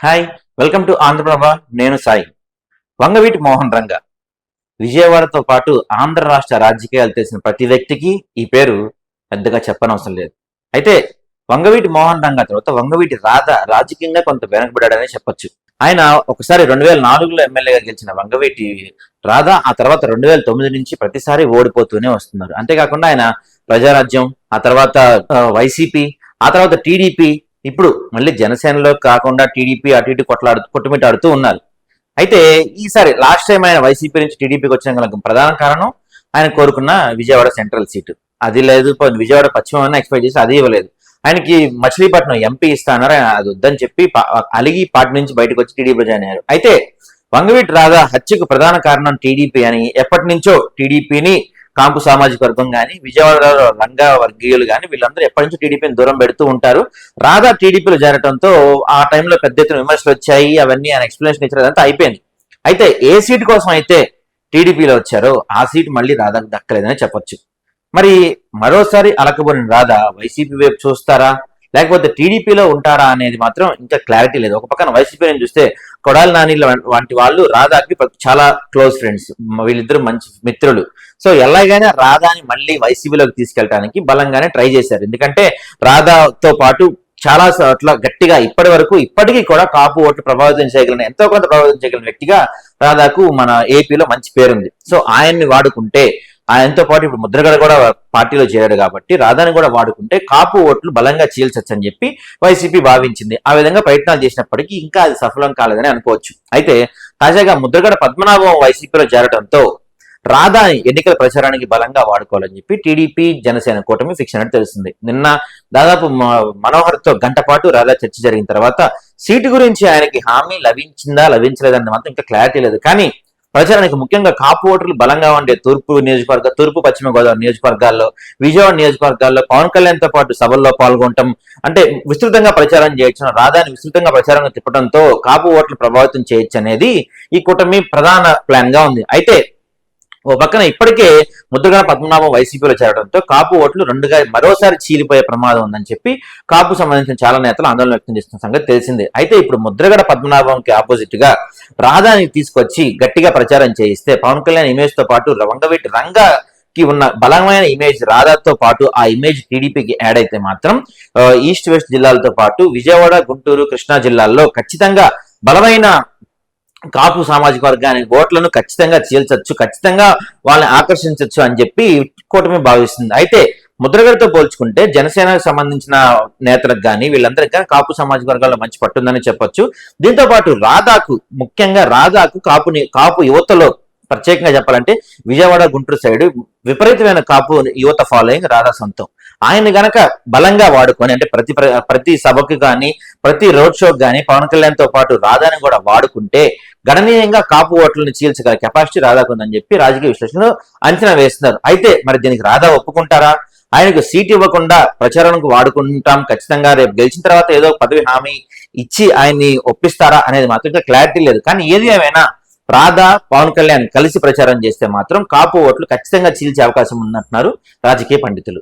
Hi, welcome to Andhraprabha. నేను సాయి. వంగవీటి మోహన్ రంగ విజయవాడతో పాటు ఆంధ్ర రాష్ట్ర రాజకీయాలు తెలిసిన ప్రతి వ్యక్తికి ఈ పేరు పెద్దగా చెప్పనవసరం లేదు. అయితే వంగవీటి మోహన్ రంగ తర్వాత వంగవీటి రాధ రాజకీయంగా కొంత వెనకబడ్డాడనే చెప్పొచ్చు. ఆయన ఒకసారి 2004లో ఎమ్మెల్యేగా గెలిచిన వంగవీటి రాధ ఆ తర్వాత 2009 నుంచి ప్రతిసారి ఓడిపోతూనే వస్తున్నారు. అంతేకాకుండా ఆయన ప్రజారాజ్యం, ఆ తర్వాత వైసీపీ, ఆ తర్వాత టీడీపీ, ఇప్పుడు మళ్ళీ జనసేనలో కాకుండా టీడీపీ అటు ఇటు కొట్టుమిట్టాడుతూ ఉన్నారు. అయితే ఈసారి లాస్ట్ టైం ఆయన వైసీపీ నుంచి టీడీపీకి వచ్చిన గల ప్రధాన కారణం ఆయన కోరుకున్న విజయవాడ సెంట్రల్ సీటు. అది లేదు, విజయవాడ పశ్చిమ ఎక్స్పెక్ట్ చేసి అది ఇవ్వలేదు. ఆయనకి మచిలీపట్నం ఎంపీ ఇస్తాన్నారు, ఆయన అది వద్దని చెప్పి అలిగి పార్టీ నుంచి బయటకు వచ్చి టీడీపీ జాయిన్ అయ్యారు. అయితే వంగవీటి రాధ హత్యకు ప్రధాన కారణం టీడీపీ అని ఎప్పటి నుంచో టీడీపీని కాపు సామాజిక వర్గం కానీ విజయవాడలో రంగ వర్గీయులు కానీ వీళ్ళందరూ ఎప్పటి నుంచో టీడీపీని దూరం పెడుతూ ఉంటారు. రాధా టీడీపీలో చేరటంతో ఆ టైంలో పెద్ద ఎత్తున విమర్శలు వచ్చాయి. అవన్నీ ఆయన ఎక్స్ప్లెనేషన్ ఇచ్చారు, అదంతా అయిపోయింది. అయితే ఏ సీటు కోసం అయితే టీడీపీలో వచ్చారో ఆ సీటు మళ్ళీ రాధాకు దక్కలేదని చెప్పొచ్చు. మరి మరోసారి అలకబోని రాధా వైసీపీ వైపు చూస్తారా లేకపోతే టీడీపీలో ఉంటారా అనేది మాత్రం ఇంకా క్లారిటీ లేదు. ఒక పక్కన వైసీపీని చూస్తే కొడాలి నాని వంటి వాళ్ళు రాధాకి చాలా క్లోజ్ ఫ్రెండ్స్, వీళ్ళిద్దరు మంచి మిత్రులు. సో ఎలాగైనా రాధాని మళ్ళీ వైసీపీలోకి తీసుకెళ్ళడానికి బలంగానే ట్రై చేశారు. ఎందుకంటే రాధాతో పాటు చాలా చోట్ల గట్టిగా ఇప్పటికీ కూడా కాపు ఓట్లు ప్రభావితం చేయగలిగిన ఎంతో కొంత ప్రభావితం చేయగలిగిన వ్యక్తిగా రాధాకు మన ఏపీలో మంచి పేరుంది. సో ఆయన్ని వాడుకుంటే, ఆయనతో పాటు ఇప్పుడు ముద్రగడ కూడా పార్టీలో చేరాడు కాబట్టి రాధాని కూడా వాడుకుంటే కాపు ఓట్లు బలంగా చీల్చొచ్చు అని చెప్పి వైసీపీ భావించింది. ఆ విధంగా ప్రయత్నాలు చేసినప్పటికీ ఇంకా అది సఫలం కాలేదని అనుకోవచ్చు. అయితే తాజాగా ముద్రగడ పద్మనాభం వైసీపీలో చేరడంతో రాధాని ఎన్నికల ప్రచారానికి బలంగా వాడుకోవాలని చెప్పి టీడీపీ జనసేన కూటమి ఫిక్స్ అయినట్టు తెలుస్తుంది. నిన్న దాదాపు మనోహర్తో గంట పాటు రాధా చర్చ జరిగిన తర్వాత సీటు గురించి ఆయనకి హామీ లభించిందా లభించలేదన్న మాత్రం ఇంకా క్లారిటీ లేదు. కానీ ప్రచారానికి ముఖ్యంగా కాపు ఓటర్లు బలంగా ఉండే తూర్పు పశ్చిమ గోదావరి నియోజకవర్గాల్లో, విజయవాడ నియోజకవర్గాల్లో పవన్ కళ్యాణ్ తో పాటు సభల్లో పాల్గొనడం అంటే విస్తృతంగా ప్రచారం చేయొచ్చు, రాధాని విస్తృతంగా ప్రచారంగా తిప్పడంతో కాపు ఓట్లు ప్రభావితం చేయొచ్చు అనేది ఈ కూటమి ప్రధాన ప్లాన్ గా ఉంది. అయితే ఓ పక్కన ఇప్పటికే ముద్రగడ పద్మనాభం వైసీపీలో చేరడంతో కాపు ఓట్లు రెండుగా మరోసారి చీలిపోయే ప్రమాదం ఉందని చెప్పి కాపు సంబంధించిన చాలా నేతలు ఆందోళన వ్యక్తం చేస్తున్న సంగతి తెలిసిందే. అయితే ఇప్పుడు ముద్రగడ పద్మనాభంకి ఆపోజిట్ గా రాధాని తీసుకొచ్చి గట్టిగా ప్రచారం చేయిస్తే పవన్ కళ్యాణ్ ఇమేజ్ తో పాటు వంగవీటి రంగకి ఉన్న బలమైన ఇమేజ్ రాధాతో పాటు ఆ ఇమేజ్ టీడీపీకి యాడ్ అయితే మాత్రం ఈస్ట్ వెస్ట్ జిల్లాలతో పాటు విజయవాడ, గుంటూరు, కృష్ణా జిల్లాల్లో ఖచ్చితంగా బలమైన కాపు సామాజిక వర్గానికి ఓట్లను ఖచ్చితంగా చీల్చొచ్చు, ఖచ్చితంగా వాళ్ళని ఆకర్షించవచ్చు అని చెప్పి కూటమి భావిస్తుంది. అయితే ముద్రగడతో పోల్చుకుంటే జనసేనకు సంబంధించిన నేతలకు కానీ వీళ్ళందరికీ కానీ కాపు సామాజిక వర్గాల్లో మంచి పట్టుందని చెప్పొచ్చు. దీంతో పాటు ముఖ్యంగా రాధాకు కాపు యువతలో ప్రత్యేకంగా చెప్పాలంటే విజయవాడ, గుంటూరు సైడ్ విపరీతమైన కాపు యువత ఫాలోయింగ్ రాధా సొంతం. ఆయన గనక బలంగా వాడుకొని అంటే ప్రతి సభకు కానీ ప్రతి రోడ్ షోకి కానీ పవన్ కళ్యాణ్ తో పాటు రాధాని కూడా వాడుకుంటే గణనీయంగా కాపు ఓట్లను చీల్చగల కెపాసిటీ రాధాకు ఉందని చెప్పి రాజకీయ విశ్లేషణలు అంచనా వేస్తున్నారు. అయితే మరి దీనికి రాధా ఒప్పుకుంటారా? ఆయనకు సీట్ ఇవ్వకుండా ప్రచారానికి వాడుకుంటాం, ఖచ్చితంగా రేపు గెలిచిన తర్వాత ఏదో పదవి హామీ ఇచ్చి ఆయన్ని ఒప్పిస్తారా అనేది మాత్రం క్లారిటీ లేదు. కానీ ఏది ఏమైనా రాధా, పవన్ కళ్యాణ్ కలిసి ప్రచారం చేస్తే మాత్రం కాపు ఓట్లు ఖచ్చితంగా చీల్చే అవకాశం ఉందంటున్నారు రాజకీయ పండితులు.